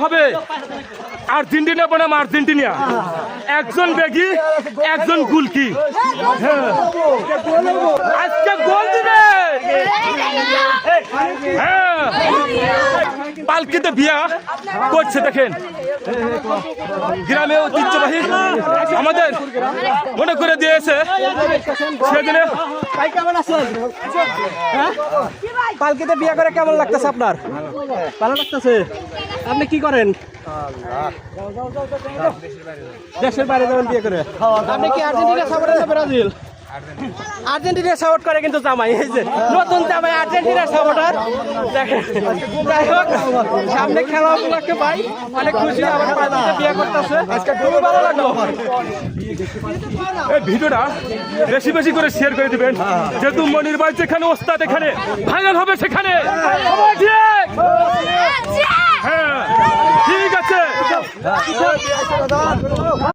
হবে আর্জেন্টিনা বনাম আর্জেন্টিনা, একজন বেগি একজন গুলকি। হ্যাঁ, আজকে গোল দিবে। হ্যাঁ, পালকিতে বিয়া করছে দেখেন, গ্রামে ঐতিহ্যবাহী আমাদের মনে করে দিয়েছে সেদিনে। কেমন আছেন? পালকিতে বিয়ে করে কেমন লাগতেছে আপনার? ভালো লাগতেছে। আপনি কি করেন? দেশের বাইরে যাবেন বিয়ে করে। আপনি কি আর্জেন্টিনা সাপোর্ট না ব্রাজিল? আর্জেন্টিনা সাপোর্ট করে কিন্তু জামাই, এই যে নতুন জামাই আর্জেন্টিনা সাপোর্টার। দেখেন, যাই হোক সামনে খেলা উপলক্ষে ভাই অনেক খুশি, আমার পালকিতে বিয়ে করতেছে, আজকে খুবই ভালো লাগলো। এই ভিডিওটা বেশি বেশি করে শেয়ার করে দিবেন, যেহেতু মনির ভাই যেখানে ওস্তাদ এখানে ফাইনাল হবে সেখানে। হ্যাঁ, ঠিক আছে।